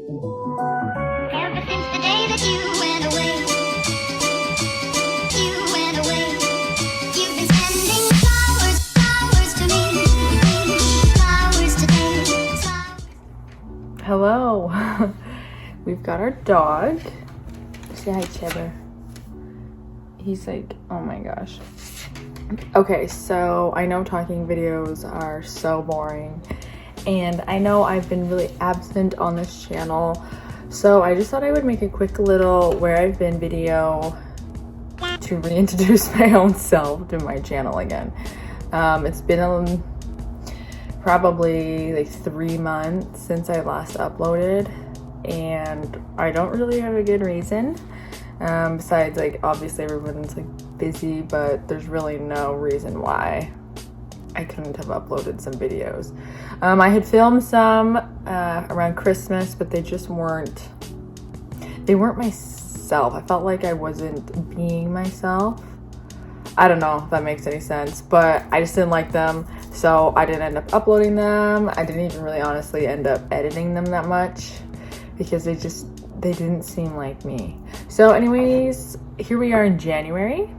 Ever since the day that you went away, you've been sending flowers, flowers to me, flowers today, flowers. Hello. We've got our dog. Say hi, Chibber. He's like, oh my gosh. Okay, so I know talking videos are so boring, and I know I've been really absent on this channel, so I just thought I would make a quick little where I've been video to reintroduce my own self to my channel again. It's been probably like 3 months since I last uploaded, and I don't really have a good reason. Besides, like, obviously everyone's like busy, but there's really no reason why I couldn't have uploaded some videos. I had filmed some around Christmas, but they weren't myself. I felt like I wasn't being myself. I don't know if that makes any sense, but I just didn't like them, so I didn't end up uploading them. I didn't even really honestly end up editing them that much because they didn't seem like me. So anyways, here we are in January.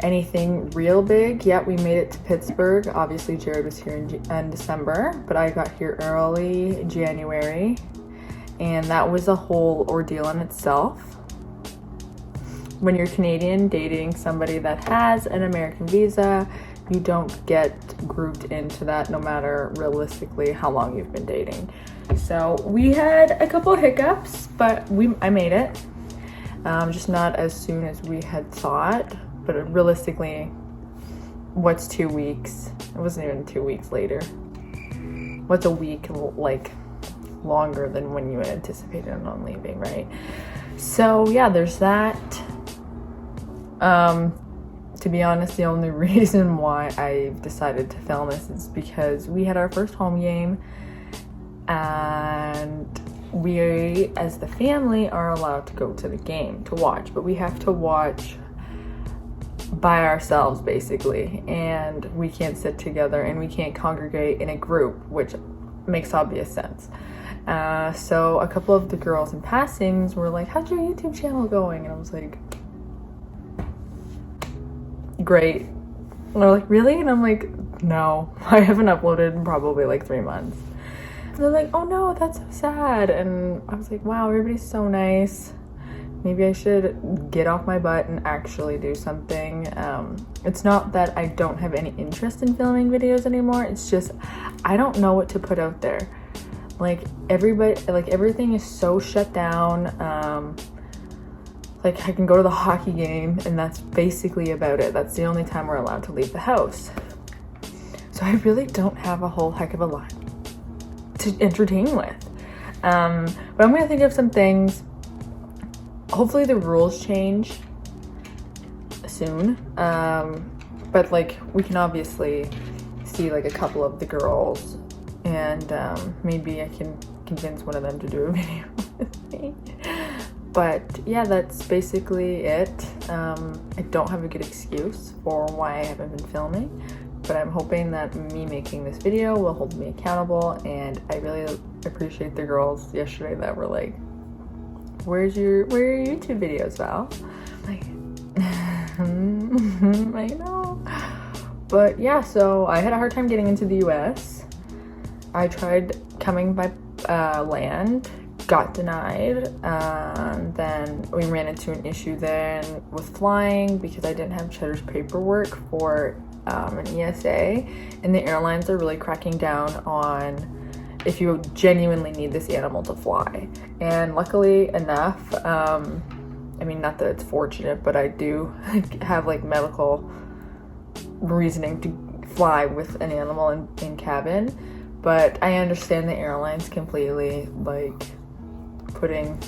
Anything real big? Yeah, we made it to Pittsburgh. Obviously Jared was here in December, but I got here early January, and that was a whole ordeal in itself. When you're Canadian dating somebody that has an American visa, you don't get grouped into that no matter realistically how long you've been dating. So we had a couple of hiccups, but I made it. Just not as soon as we had thought, but realistically, what's 2 weeks? It wasn't even 2 weeks later. What's a week like longer than when you anticipated on leaving, right? So yeah, there's that. To be honest, the only reason why I decided to film this is because we had our first home game, and we as the family are allowed to go to the game to watch, but we have to watch by ourselves basically, and we can't sit together and we can't congregate in a group, which makes obvious sense. So a couple of the girls in passings were like, how's your YouTube channel going? And I was like, great. And they're like, really? And I'm like, no, I haven't uploaded in probably like 3 months. And they're like, oh no, that's so sad. And I was like, wow, everybody's so nice. Maybe I should get off my butt and actually do something. It's not that I don't have any interest in filming videos anymore. It's just, I don't know what to put out there. Like everything is so shut down. Like I can go to the hockey game and that's basically about it. That's the only time we're allowed to leave the house. So I really don't have a whole heck of a lot to entertain with. But I'm gonna think of some things. Hopefully the rules change soon. But like we can obviously see like a couple of the girls, and maybe I can convince one of them to do a video with me. But yeah, that's basically it. I don't have a good excuse for why I haven't been filming, but I'm hoping that me making this video will hold me accountable, and I really appreciate the girls yesterday that were like, where are your YouTube videos, Val? Like, I know. But yeah, so I had a hard time getting into the US. I tried coming by land, got denied, then we ran into an issue then with flying because I didn't have Cheddar's paperwork for an ESA, and the airlines are really cracking down on if you genuinely need this animal to fly. And luckily enough, I mean, not that it's fortunate, but I do have like medical reasoning to fly with an animal in cabin. But I understand the airlines completely like putting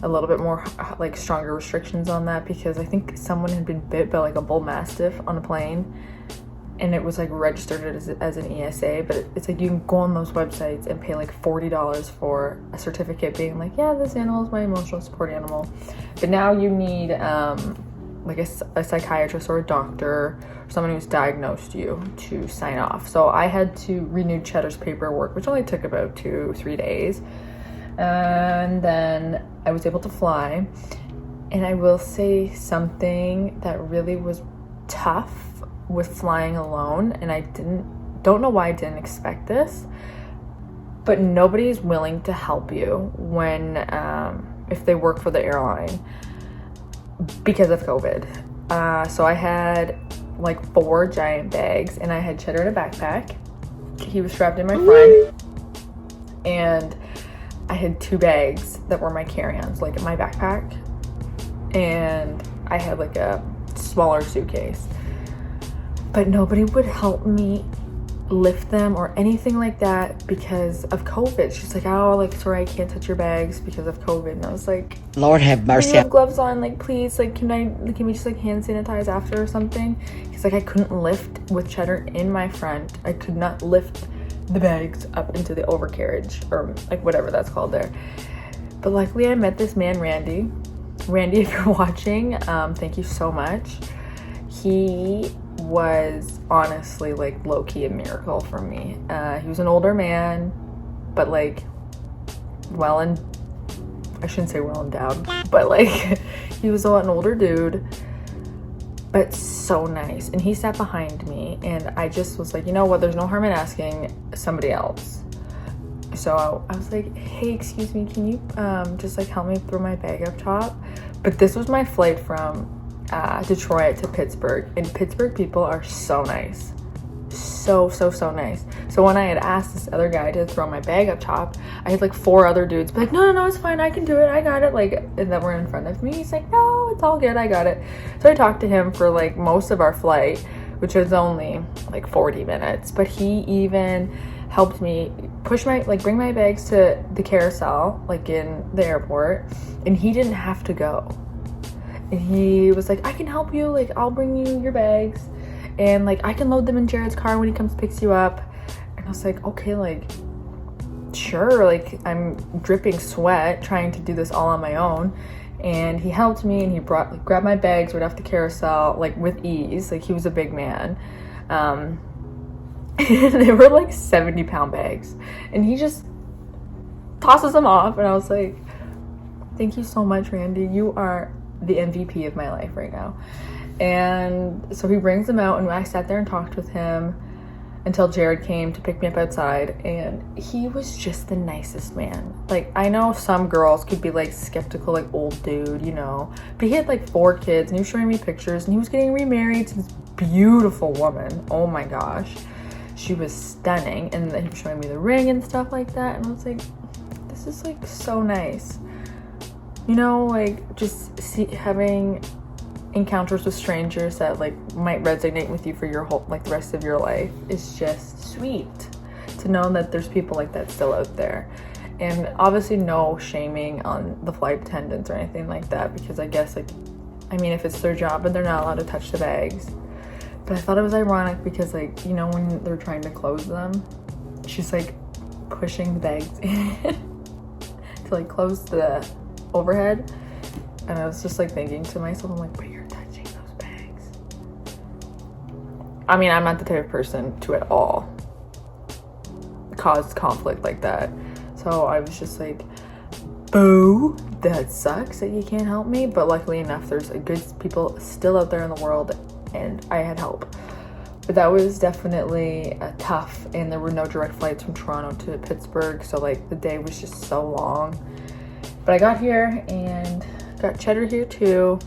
a little bit more like stronger restrictions on that, because I think someone had been bit by like a bull mastiff on a plane, and it was like registered as an ESA, but it's like you can go on those websites and pay like $40 for a certificate being like, yeah, this animal is my emotional support animal. But now you need like a psychiatrist or a doctor or someone who's diagnosed you to sign off. So I had to renew Cheddar's paperwork, which only took about 2-3 days. And then I was able to fly. And I will say something that really was tough with flying alone, and I don't know why I didn't expect this, but nobody is willing to help you when if they work for the airline because of COVID. So I had like 4 giant bags, and I had Cheddar in a backpack. He was strapped in my front, and I had 2 bags that were my carry-ons, like in my backpack, and I had like a smaller suitcase. But nobody would help me lift them or anything like that because of COVID. She's like, oh, like, sorry, I can't touch your bags because of COVID. And I was like, Lord have mercy. You have gloves on, like, please, like, can we just like hand sanitize after or something? Because like I couldn't lift with Cheddar in my front. I could not lift the bags up into the overcarriage or like whatever that's called there. But luckily I met this man, Randy. Randy, if you're watching, thank you so much. He was honestly like low-key a miracle for me. He was an older man, but like I shouldn't say well endowed, but like he was an older dude, but so nice. And he sat behind me, and I just was like, you know what, there's no harm in asking somebody else. So I was like, hey, excuse me, can you just like help me throw my bag up top? But this was my flight from Detroit to Pittsburgh, and Pittsburgh people are so nice. So nice. So when I had asked this other guy to throw my bag up top, I had like 4 other dudes be like, no, it's fine, I can do it, I got it, like, and that were in front of me. He's like, no, it's all good, I got it. So I talked to him for like most of our flight, which was only like 40 minutes, but he even helped me bring my bags to the carousel, like in the airport, and he didn't have to go. And he was like, I can help you, like, I'll bring you your bags, and like I can load them in Jared's car when he comes picks you up. And I was like, okay, like, sure. Like, I'm dripping sweat trying to do this all on my own. And he helped me, and he grabbed my bags right off the carousel, like, with ease. Like, he was a big man. And they were like 70-pound bags, and he just tosses them off. And I was like, thank you so much, Randy, you are the MVP of my life right now. And so he brings them out, and I sat there and talked with him until Jared came to pick me up outside, and he was just the nicest man. Like, I know some girls could be like skeptical, like, old dude, you know, but he had like 4 kids, and he was showing me pictures, and he was getting remarried to this beautiful woman. Oh my gosh, she was stunning. And then he was showing me the ring and stuff like that, and I was like, this is like so nice, you know, like, just having encounters with strangers that like might resonate with you for your whole, like, the rest of your life is just sweet to know that there's people like that still out there. And obviously no shaming on the flight attendants or anything like that, because I guess, like, I mean, if it's their job and they're not allowed to touch the bags. But I thought it was ironic because, like, you know, when they're trying to close them, she's like pushing the bags in to like close the overhead. And I was just like thinking to myself, I'm like, but you're touching those bags. I mean, I'm not the type of person to at all cause conflict like that. So I was just like, boo, that sucks that you can't help me. But luckily enough, there's good people still out there in the world, and I had help. But that was definitely tough, and there were no direct flights from Toronto to Pittsburgh, so like the day was just so long. But I got here and got Cheddar here too.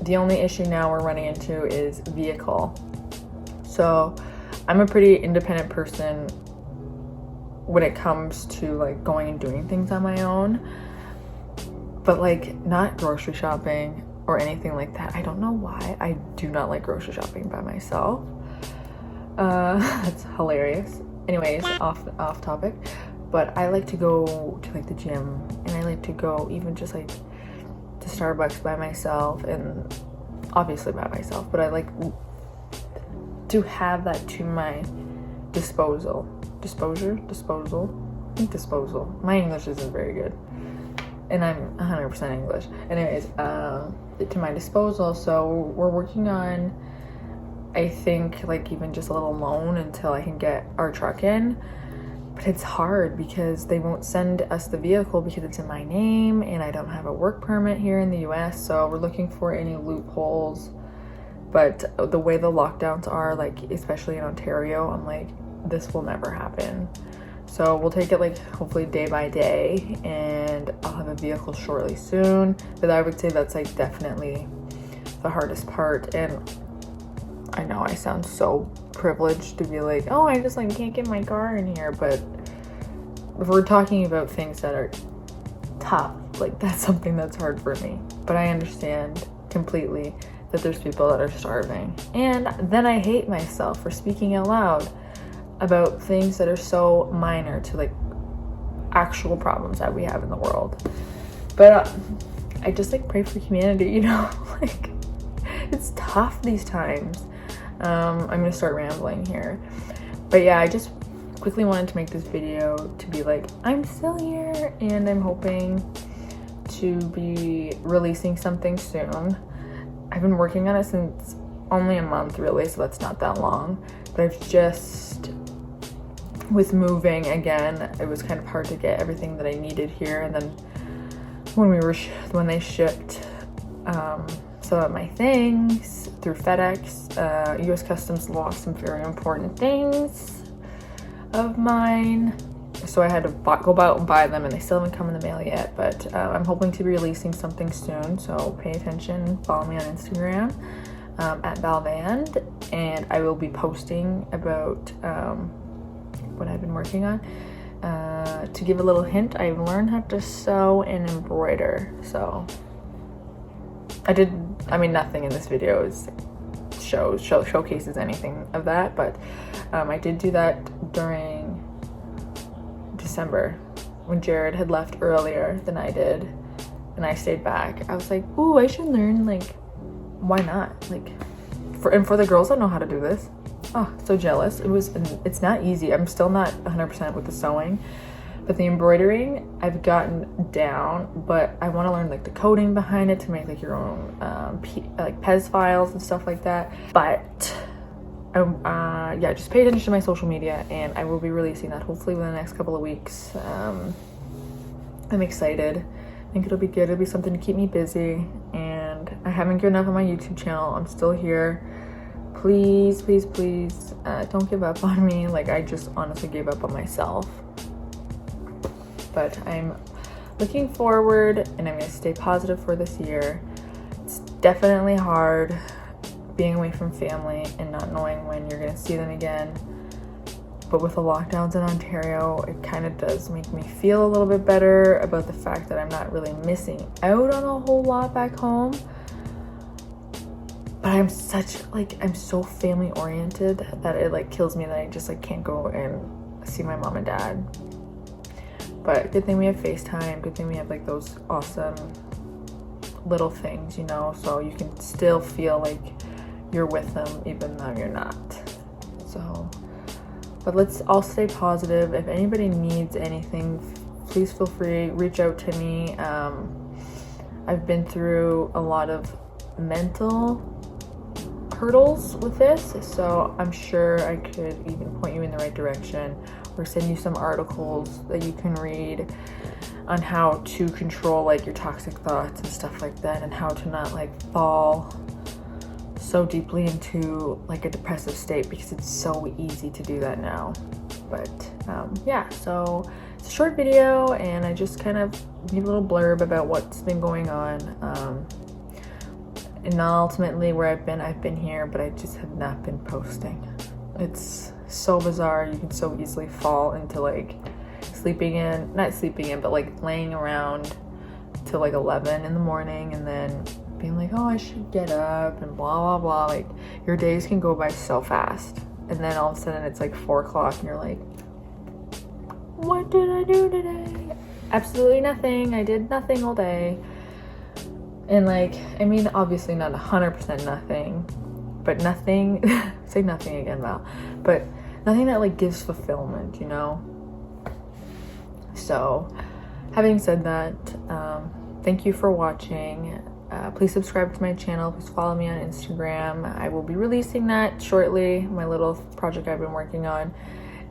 The only issue now we're running into is vehicle. So I'm a pretty independent person when it comes to like going and doing things on my own, but like not grocery shopping or anything like that. I don't know why I do not like grocery shopping by myself. That's hilarious. Anyways, off topic, but I like to go to like the gym, and I like to go even just like to Starbucks by myself, and obviously by myself, but I like to have that to my disposal. I think disposal. My English isn't very good, and I'm 100% English. Anyways, to my disposal. So we're working on, I think, like even just a little loan until I can get our truck in. But it's hard because they won't send us the vehicle because it's in my name and I don't have a work permit here in the US. So we're looking for any loopholes. But the way the lockdowns are, like especially in Ontario, I'm like, this will never happen. So we'll take it like hopefully day by day, and I'll have a vehicle shortly soon. But I would say that's like definitely the hardest part. And I know I sound so privileged to be like, oh, I just like can't get my car in here. But if we're talking about things that are tough, like that's something that's hard for me. But I understand completely that there's people that are starving. And then I hate myself for speaking out loud about things that are so minor to like actual problems that we have in the world. But I just like pray for humanity, you know. Like it's tough these times. I'm gonna start rambling here, but yeah, I just quickly wanted to make this video to be like, I'm still here and I'm hoping to be releasing something soon. I've been working on it since only a month really, so that's not that long, but I've just, with moving again, it was kind of hard to get everything that I needed here. And then when they shipped some of my things through FedEx, US Customs lost some very important things of mine. So I had to go out and buy them, and they still haven't come in the mail yet. But I'm hoping to be releasing something soon, so pay attention. Follow me on Instagram at Valvand, and I will be posting about what I've been working on. To give a little hint, I've learned how to sew and embroider. So I mean nothing in this video is showcases anything of that, but I did do that during December when Jared had left earlier than I did and I stayed back. I was like, ooh, I should learn, like, why not? Like, for the girls that know how to do this. Oh, so jealous. It's not easy. I'm still not 100% with the sewing, but the embroidering I've gotten down, but I want to learn like the coding behind it to make like your own like Pez files and stuff like that. But yeah, just pay attention to my social media, and I will be releasing that hopefully within the next couple of weeks. I'm excited. I think it'll be good. It'll be something to keep me busy, and I haven't given up on my YouTube channel. I'm still here. Please, please, please, don't give up on me. Like, I just honestly gave up on myself. But I'm looking forward, and I'm gonna stay positive for this year. It's definitely hard being away from family and not knowing when you're gonna see them again. But with the lockdowns in Ontario, it kind of does make me feel a little bit better about the fact that I'm not really missing out on a whole lot back home. But I'm so family oriented that it like kills me that I just like can't go and see my mom and dad. But good thing we have FaceTime, good thing we have like those awesome little things, you know, so you can still feel like you're with them even though you're not. So, but let's all stay positive. If anybody needs anything, please feel free, reach out to me. I've been through a lot of mental hurdles with this, so I'm sure I could even point you in the right direction or send you some articles that you can read on how to control like your toxic thoughts and stuff like that, and how to not like fall so deeply into like a depressive state, because it's so easy to do that now. But yeah, so it's a short video, and I just kind of need a little blurb about what's been going on. And ultimately where I've been here, but I just have not been posting. It's so bizarre. You can so easily fall into like not sleeping in, but like laying around till like 11 in the morning and then being like, oh, I should get up and blah, blah, blah. Like your days can go by so fast. And then all of a sudden it's like 4 o'clock and you're like, what did I do today? Absolutely nothing. I did nothing all day. And like, I mean, obviously not 100% nothing, but nothing, say nothing again, Val, but nothing that like gives fulfillment, you know? So having said that, thank you for watching. Please subscribe to my channel. Please follow me on Instagram. I will be releasing that shortly, my little project I've been working on.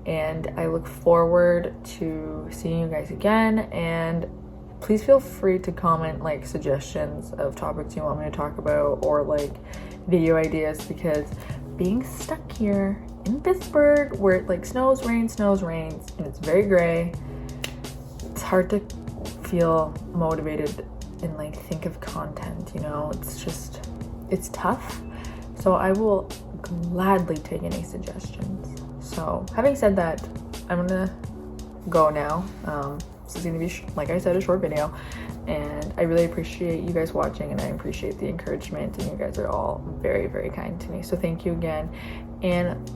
And I look forward to seeing you guys again. And please feel free to comment like suggestions of topics you want me to talk about, or like video ideas, because being stuck here in Pittsburgh where it like snows, rains, and it's very gray, it's hard to feel motivated and like think of content, you know. It's tough. So I will gladly take any suggestions. So having said that, I'm gonna go now. This is gonna be, like I said, a short video, and I really appreciate you guys watching, and I appreciate the encouragement, and you guys are all very, very kind to me. So thank you again, and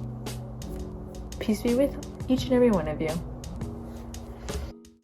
peace be with each and every one of you.